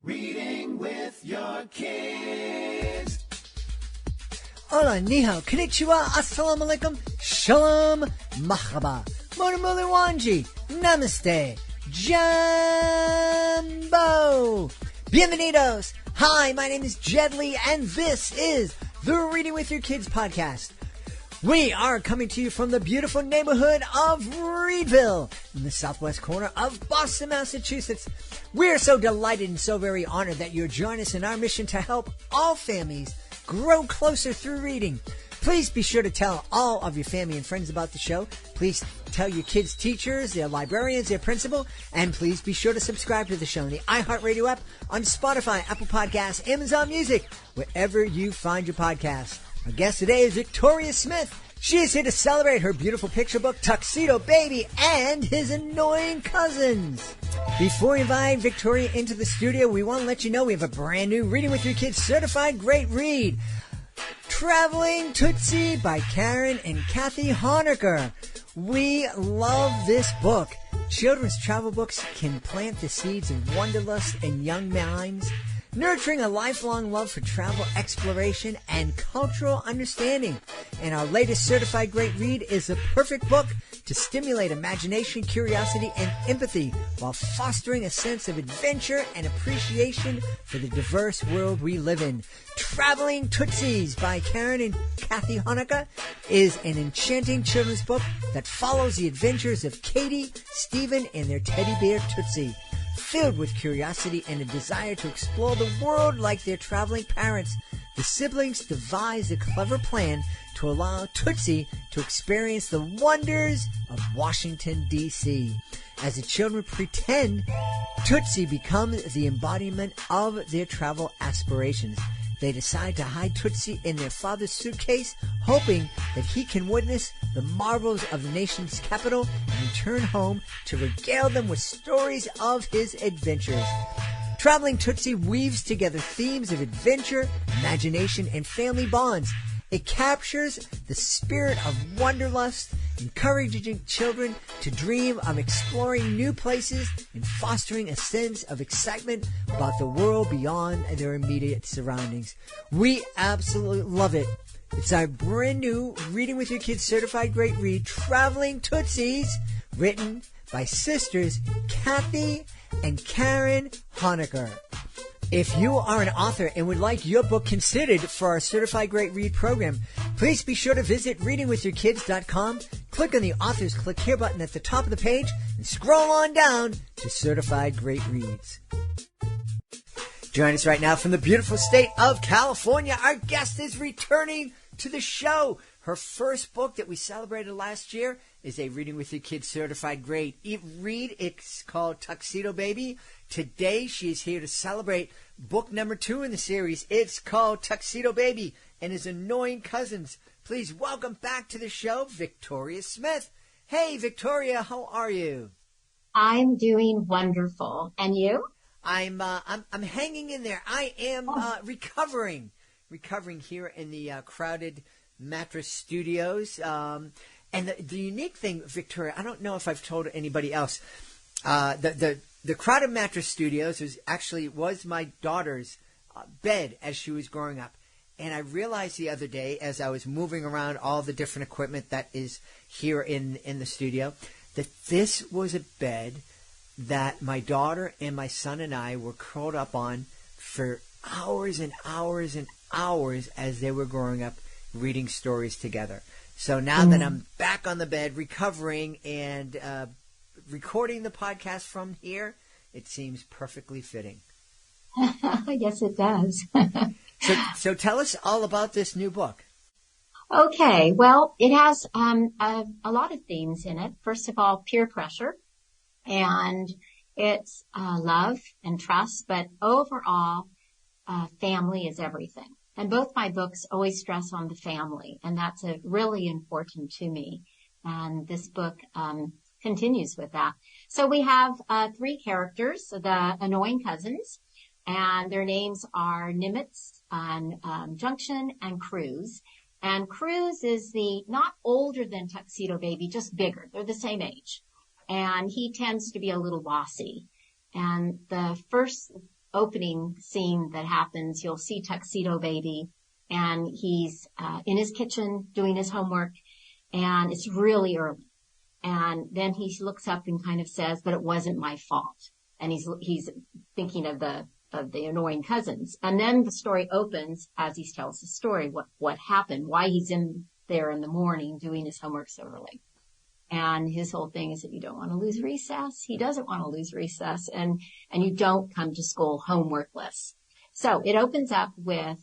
Reading with your kids. Hola, ni hao, konnichiwa, assalamu alaikum, shalom, mahaba, monomoli wanji, namaste, jumbo, bienvenidos. Hi, my name is Jedley, and this is the Reading with Your Kids podcast. We are coming to you from the beautiful neighborhood of Reedville in the southwest corner of Boston, Massachusetts. We're so delighted and so very honored that you're joining us in our mission to help all families grow closer through reading. Please be sure to tell all of your family and friends about the show. Please tell your kids' teachers, their librarians, their principal, and please be sure to subscribe to the show on the iHeartRadio app, on Spotify, Apple Podcasts, Amazon Music, wherever you find your podcasts. Our guest today is Victoria Smith. She is here to celebrate her beautiful picture book, Tuxedo Baby, and his annoying cousins. Before we invite Victoria into the studio, we want to let you know we have a brand new Reading with Your Kids certified great read, Traveling Tootsie by Karen and Kathy Honecker. We love this book. Children's travel books can plant the seeds of wanderlust in young minds, nurturing a lifelong love for travel, exploration, and cultural understanding. And our latest certified great read is the perfect book to stimulate imagination, curiosity, and empathy while fostering a sense of adventure and appreciation for the diverse world we live in. Traveling Tootsies by Karen and Kathy Honecker is an enchanting children's book that follows the adventures of Katie, Stephen, and their teddy bear Tootsie. Filled with curiosity and a desire to explore the world like their traveling parents, the siblings devise a clever plan to allow Tootsie to experience the wonders of Washington, D.C. As the children pretend, Tootsie becomes the embodiment of their travel aspirations. They decide to hide Tootsie in their father's suitcase, hoping that he can witness the marvels of the nation's capital and return home to regale them with stories of his adventures. Traveling Tootsie weaves together themes of adventure, imagination, and family bonds. It captures the spirit of wanderlust, encouraging children to dream of exploring new places and fostering a sense of excitement about the world beyond their immediate surroundings. We absolutely love it. It's our brand new Reading with Your Kids certified great read, Traveling Tootsies, written by sisters Kathy and Karen Honecker. If you are an author and would like your book considered for our Certified Great Read program, please be sure to visit readingwithyourkids.com, click on the Authors Click Here button at the top of the page, and scroll on down to Certified Great Reads. Join us right now from the beautiful state of California. Our guest is returning to the show. Her first book that we celebrated last year is a Reading with Your Kids certified great read. It's called Tuxedo Baby. Today she is here to celebrate book number 2 in the series. It's called Tuxedo Baby and His Annoying Cousins. Please welcome back to the show, Victoria Smith. Hey, Victoria, how are you? I'm doing wonderful. And you? I'm hanging in there. I am recovering here in the crowded Mattress Studios. And the unique thing, Victoria, I don't know if I've told anybody else. The Crowded Mattress Studios was my daughter's bed as she was growing up. And I realized the other day, as I was moving around all the different equipment that is here in the studio, that this was a bed that my daughter and my son and I were curled up on for hours and hours and hours as they were growing up, reading stories together. So now that I'm back on the bed, recovering and recording the podcast from here, it seems perfectly fitting. Yes, it does. So tell us all about this new book. Okay, well, it has a lot of themes in it. First of all, peer pressure, and it's love and trust, but overall, family is everything. And both my books always stress on the family, and that's really important to me. And this book continues with that. So we have 3 characters, the annoying cousins, and their names are Nimitz, Junction, and Cruz. And Cruz is not older than Tuxedo Baby, just bigger. They're the same age. And he tends to be a little bossy. And the first opening scene that happens, you'll see Tuxedo Baby, and he's in his kitchen doing his homework, and it's really early. And then he looks up and kind of says, "But it wasn't my fault." And he's thinking of the annoying cousins. And then the story opens as he tells the story, what happened, why he's in there in the morning doing his homework so early. And his whole thing is that you don't want to lose recess. He doesn't want to lose recess, and you don't come to school homeworkless. So it opens up with,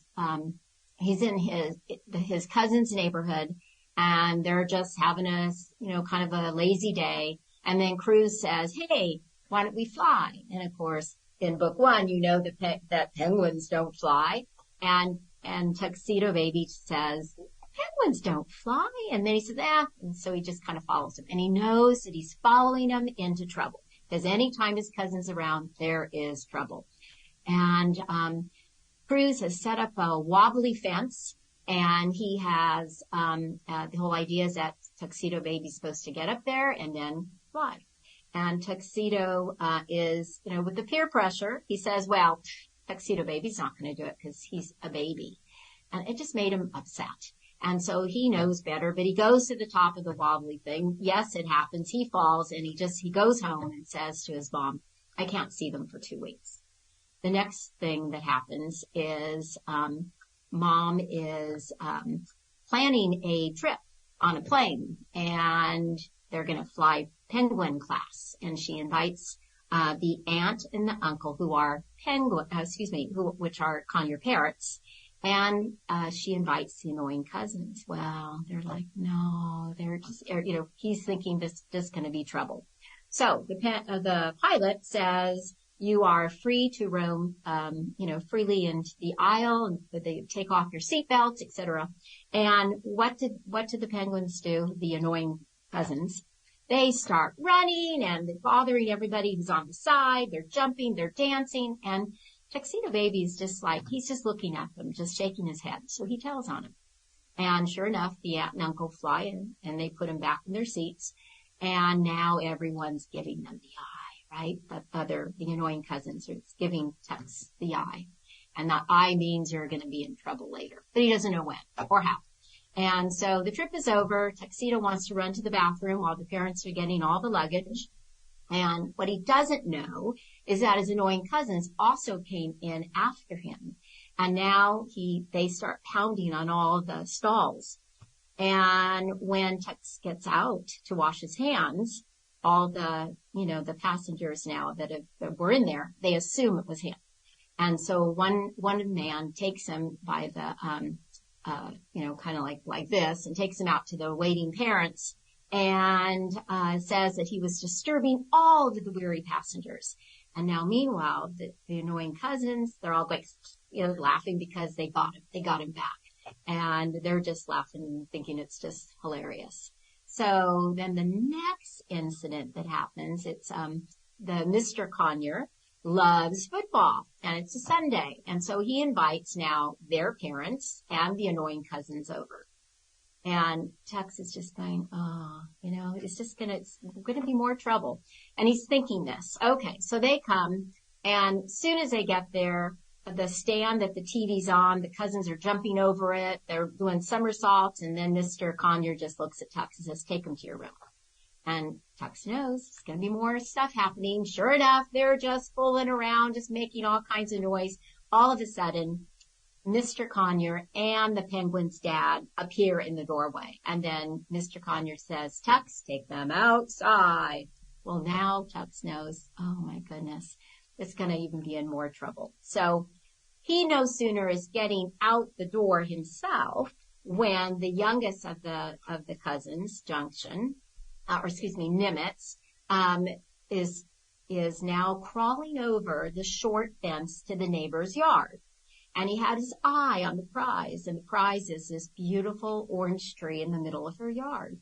he's in his cousin's neighborhood, and they're just having kind of a lazy day. And then Cruz says, "Hey, why don't we fly?" And of course, in book one, that penguins don't fly. And Tuxedo Baby says, "Penguins don't fly." And then he says, and so he just kind of follows him. And he knows that he's following him into trouble, because anytime his cousin's around, there is trouble. And Cruz has set up a wobbly fence, and he has the whole idea is that Tuxedo Baby's supposed to get up there and then fly. And Tuxedo is, with the peer pressure, he says, well, Tuxedo Baby's not going to do it because he's a baby. And it just made him upset. And so he knows better, but he goes to the top of the wobbly thing. Yes, it happens. He falls, and he goes home and says to his mom, "I can't see them for 2 weeks." The next thing that happens is Mom is planning a trip on a plane, and they're going to fly penguin class. And she invites the aunt and the uncle, who are which are conure parrots. And she invites the annoying cousins. Well, they're like, no, they're just, he's thinking this is going to be trouble. So the pilot says, "You are free to roam, freely into the aisle, and they take off your seatbelts, etc." And what did the penguins do? The annoying cousins. They start running and they're bothering everybody who's on the side. They're jumping, they're dancing, and Tuxedo Baby is he's just looking at them, just shaking his head. So he tells on him. And sure enough, the aunt and uncle fly in, and they put him back in their seats. And now everyone's giving them the eye, right? The annoying cousins are giving Tux the eye. And that eye means you're going to be in trouble later. But he doesn't know when or how. And so the trip is over. Tuxedo wants to run to the bathroom while the parents are getting all the luggage. And what he doesn't know is that his annoying cousins also came in after him. And now they start pounding on all the stalls. And when Tux gets out to wash his hands, all the passengers now that were in there, they assume it was him. And so one man takes him by the, kind of like this, and takes him out to the waiting parents, and says that he was disturbing all of the weary passengers. And now, meanwhile, the annoying cousins, they're all laughing because they got him. They got him back. And they're just laughing and thinking it's just hilarious. So then the next incident that happens, it's the Mr. Conure loves football, and it's a Sunday. And so he invites now their parents and the annoying cousins over. And Tux is just going, it's going to be more trouble. And he's thinking this. Okay, so they come, and as soon as they get there, the stand that the TV's on, the cousins are jumping over it. They're doing somersaults, and then Mr. Conure just looks at Tux and says, "Take him to your room." And Tux knows there's going to be more stuff happening. Sure enough, they're just fooling around, just making all kinds of noise. All of a sudden, Mr. Conure and the penguin's dad appear in the doorway. And then Mr. Conure says, "Tux, take them outside." Well, now Tux knows, oh my goodness, it's going to even be in more trouble. So he no sooner is getting out the door himself when the youngest of the cousins, Junction, Nimitz, is now crawling over the short fence to the neighbor's yard. And he had his eye on the prize, and the prize is this beautiful orange tree in the middle of her yard.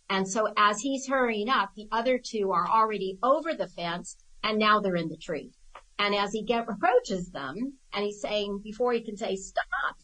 And so as he's hurrying up, the other two are already over the fence, and now they're in the tree. And as he approaches them, and he's saying, before he can say stop,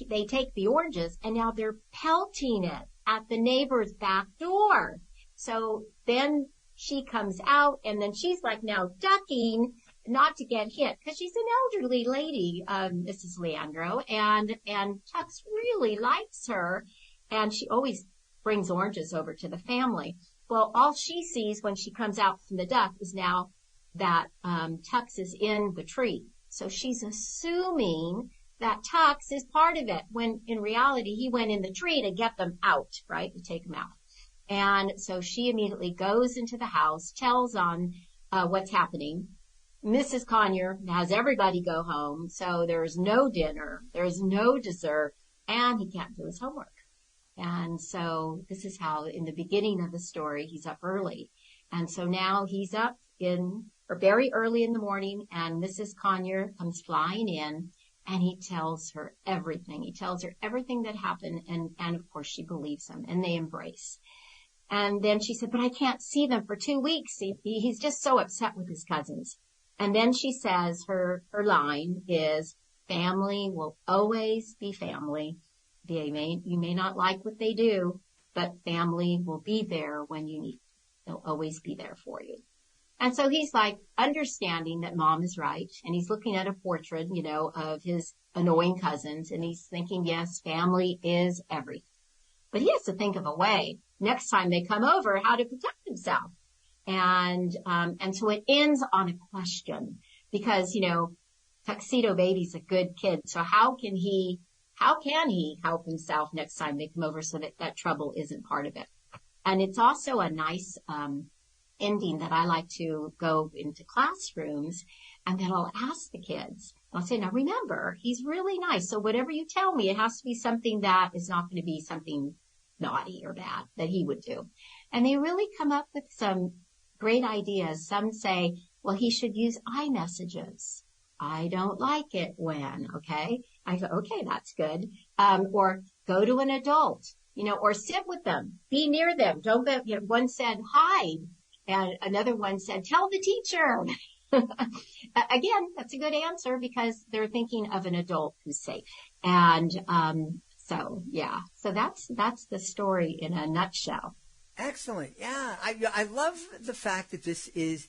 they take the oranges, and now they're pelting it at the neighbor's back door. So then she comes out, and then she's now ducking not to get hit, because she's an elderly lady, Mrs. Leandro, and Tux really likes her, and she always brings oranges over to the family. Well, all she sees when she comes out from the duck is now that Tux is in the tree. So she's assuming that Tux is part of it, when in reality he went in the tree to get them out, right, to take them out. And so she immediately goes into the house, tells on what's happening. Mrs. Conyer has everybody go home, so there's no dinner, there's no dessert, and he can't do his homework. And so this is how, in the beginning of the story, he's up early. And so now he's up very early in the morning, and Mrs. Conyer comes flying in, and he tells her everything. He tells her everything that happened, and of course she believes him, and they embrace. And then she said, but I can't see them for 2 weeks. He's just so upset with his cousins. And then she says her line is, family will always be family. You may not like what they do, but family will be there when you need. They'll always be there for you. And so he's like understanding that mom is right. And he's looking at a portrait, of his annoying cousins. And he's thinking, yes, family is everything. But he has to think of a way next time they come over how to protect himself. And so it ends on a question because, Tuxedo Baby's a good kid. So how can he help himself next time they come over so that trouble isn't part of it? And it's also a nice, ending that I like to go into classrooms, and then I'll ask the kids, I'll say, now remember, he's really nice. So whatever you tell me, it has to be something that is not going to be something naughty or bad that he would do. And they really come up with some great ideas. Some say, well, he should use iMessages. I don't like it when, okay? I go, okay, that's good. Or go to an adult, or sit with them, be near them. Don't be, one said hide, and another one said, tell the teacher. Again, that's a good answer because they're thinking of an adult who's safe. And, so that's the story in a nutshell. Excellent. Yeah. I love the fact that this is,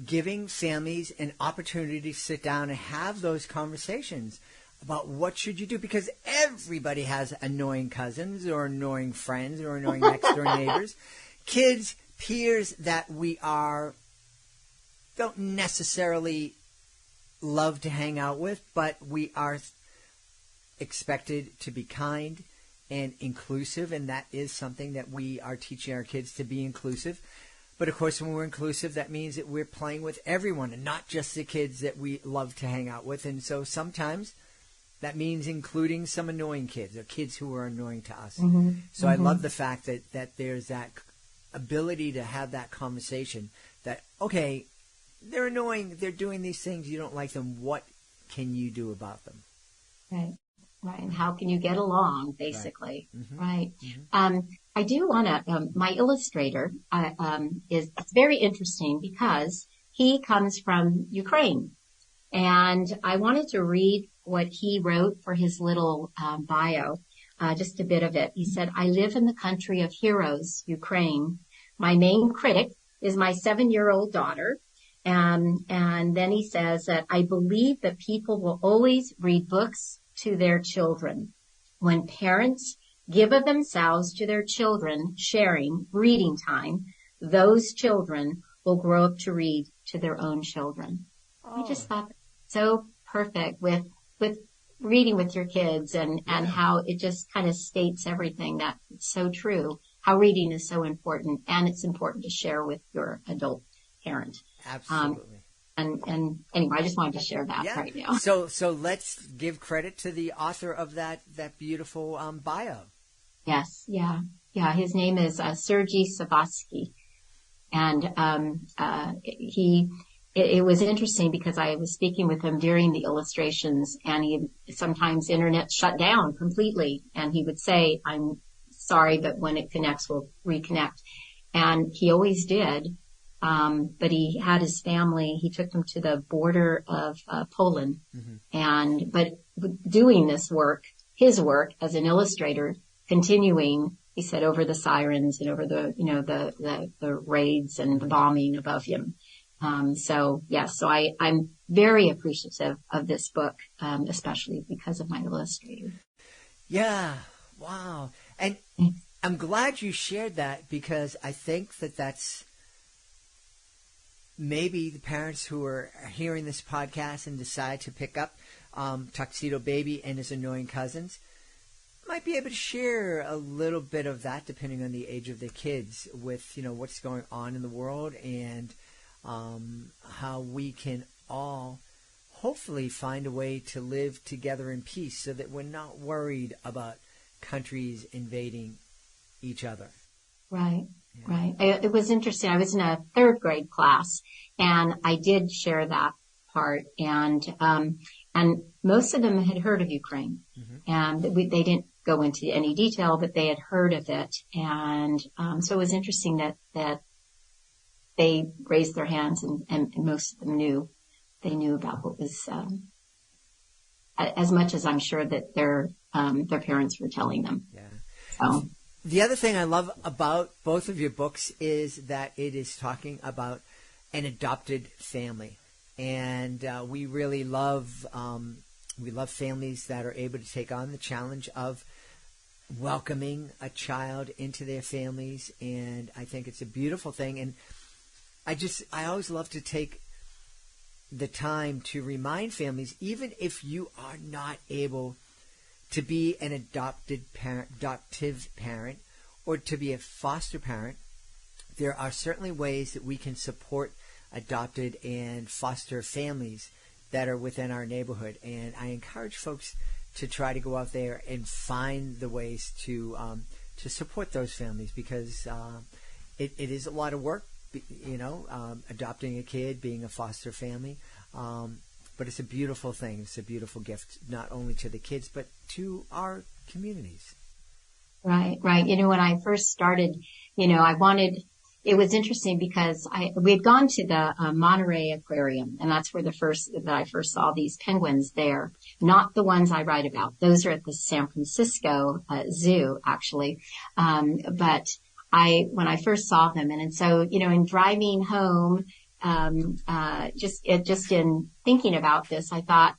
giving families an opportunity to sit down and have those conversations about what should you do, because everybody has annoying cousins or annoying friends or annoying next door neighbors, kids, peers that we don't necessarily love to hang out with, but we are expected to be kind and inclusive, and that is something that we are teaching our kids, to be inclusive. But, of course, when we're inclusive, that means that we're playing with everyone and not just the kids that we love to hang out with. And so sometimes that means including some annoying kids or kids who are annoying to us. Mm-hmm. So I love the fact that there's that ability to have that conversation that, okay, they're annoying, they're doing these things, you don't like them, what can you do about them? Right. And how can you get along, basically? Right. Mm-hmm. Right. Mm-hmm. I do want to, my illustrator, is very interesting because he comes from Ukraine. And I wanted to read what he wrote for his little, bio, just a bit of it. He said, I live in the country of heroes, Ukraine. My main critic is my 7-year-old daughter. And then he says that I believe that people will always read books to their children. When parents give of themselves to their children, sharing reading time, those children will grow up to read to their own children. Oh. I just thought so perfect with reading with your kids and how it just kind of states everything that's so true, how reading is so important, and it's important to share with your adult parent. Absolutely. And anyway, I just wanted to share that right now. So let's give credit to the author of that beautiful bio. Yes, yeah. His name is Sergei Savatsky, and it was interesting because I was speaking with him during the illustrations, and sometimes internet shut down completely, and he would say, "I'm sorry, but when it connects, we'll reconnect," and he always did. But he had his family, he took them to the border of Poland. Mm-hmm. But doing this work, his work as an illustrator, continuing, he said, over the sirens and over the raids and the bombing above him. I'm very appreciative of this book, especially because of my illustrator. Yeah. Wow. And I'm glad you shared that, because I think that that's maybe the parents who are hearing this podcast and decide to pick up Tuxedo Baby and His Annoying Cousins might be able to share a little bit of that, depending on the age of their kids, with, what's going on in the world, and how we can all hopefully find a way to live together in peace, so that we're not worried about countries invading each other. Right. Yeah. Right. It was interesting. I was in a third grade class, and I did share that part, and most of them had heard of Ukraine, and they didn't go into any detail, but they had heard of it, and so it was interesting that they raised their hands, and most of them knew about what was as much as I'm sure that their parents were telling them. Yeah. So. The other thing I love about both of your books is that it is talking about an adopted family, and we really love families that are able to take on the challenge of welcoming a child into their families, and I think it's a beautiful thing. And I always love to take the time to remind families, even if you are not able to be an adoptive parent, or to be a foster parent, there are certainly ways that we can support adopted and foster families that are within our neighborhood. And I encourage folks to try to go out there and find the ways to support those families, because it is a lot of work, adopting a kid, being a foster family. But it's a beautiful thing. It's a beautiful gift, not only to the kids, but to our communities. Right. When I first started, it was interesting because we had gone to the Monterey Aquarium, and that's where I first saw these penguins there. Not the ones I write about. Those are at the San Francisco Zoo, actually. But when I first saw them, and so, in driving home, just in thinking about this, I thought,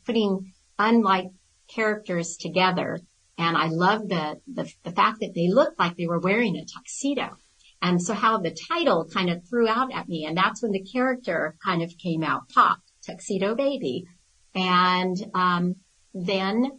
putting unlike characters together. And I love the fact that they looked like they were wearing a tuxedo. And so how the title kind of threw out at me. And that's when the character kind of came out, Pop, Tuxedo Baby. And then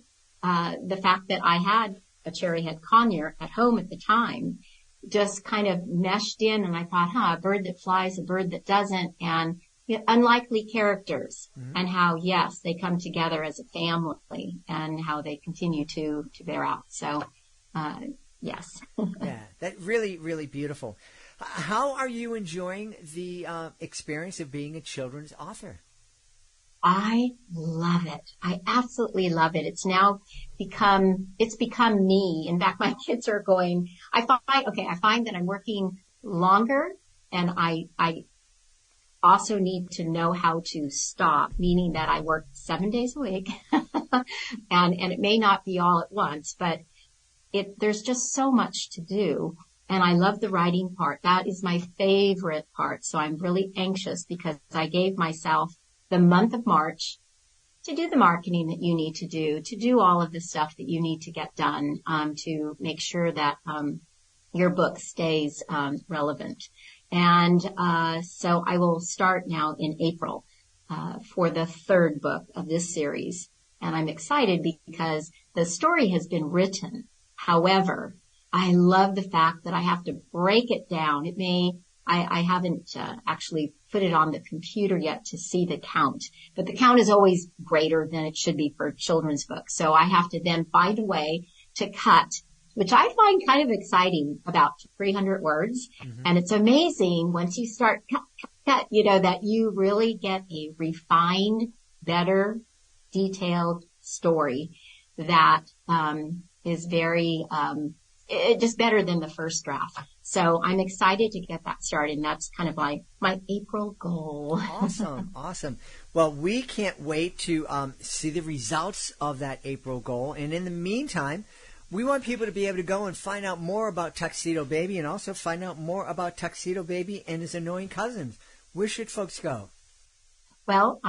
the fact that I had a cherry head conure at home at the time just kind of meshed in. And I thought, a bird that flies, a bird that doesn't, and unlikely characters, and how, yes, they come together as a family, and how they continue to bear out. So, yes. Yeah, that really, really beautiful. How are you enjoying the experience of being a children's author? I love it. I absolutely love it. It's now become me. In fact, my kids are going, I find that I'm working longer, and I also need to know how to stop, meaning that I work 7 days a week and it may not be all at once, but there's just so much to do. And I love the writing part. That is my favorite part. So I'm really anxious because I gave myself the month of March to do the marketing that you need to do all of the stuff that you need to get done, to make sure that, your book stays, relevant. And so I will start now in April for the third book of this series. And I'm excited because the story has been written. However, I love the fact that I have to break it down. I haven't actually put it on the computer yet to see the count, but the count is always greater than it should be for children's books. So I have to then find a way to cut, which I find kind of exciting, about 300 words. And it's amazing once you start cut, that you really get a refined, better, detailed story that is very, just better than the first draft. So I'm excited to get that started, and that's kind of like my April goal. Awesome. Well, we can't wait to see the results of that April goal. And in the meantime, we want people to be able to go and find out more about Tuxedo Baby, and also find out more about Tuxedo Baby and His Annoying Cousins. where should folks go? Well,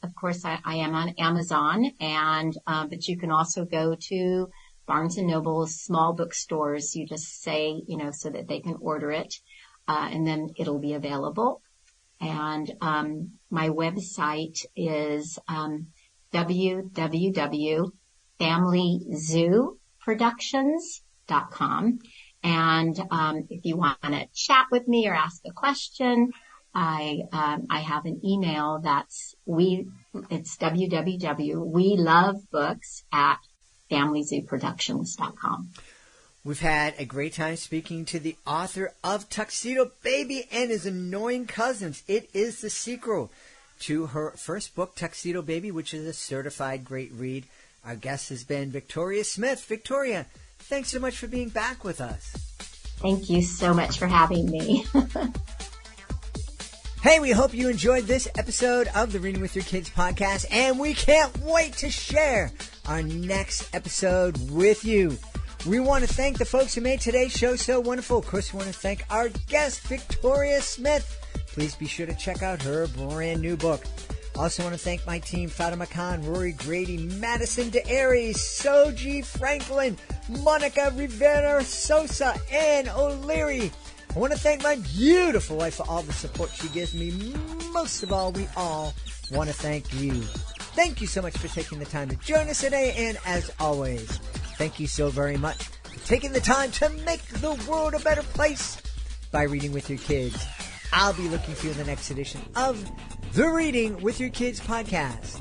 of course, I am on Amazon, and but you can also go to Barnes and Noble's small bookstores. You just say, so that they can order it, and then it'll be available. And my website is www.familyzooproductions.com. And if you want to chat with me or ask a question, I have an email it's www.welovebooks@familyzooproductions.com. We've had a great time speaking to the author of Tuxedo Baby and his annoying cousins. It is the sequel to her first book, Tuxedo Baby, which is a certified great read. Our guest has been Victoria Smith. Victoria, thanks so much for being back with us. Thank you so much for having me. Hey, we hope you enjoyed this episode of the Reading with Your Kids podcast, and we can't wait to share our next episode with you. We want to thank the folks who made today's show so wonderful. Of course, we want to thank our guest, Victoria Smith. Please be sure to check out her brand new book. Also want to thank my team, Fatima Khan, Rory Grady, Madison DeAries, Soji Franklin, Monica Rivera Sosa, and O'Leary. I want to thank my beautiful wife for all the support she gives me. Most of all, we all want to thank you. Thank you so much for taking the time to join us today. And as always, thank you so very much for taking the time to make the world a better place by reading with your kids. I'll be looking for you in the next edition of the Reading with Your Kids podcast.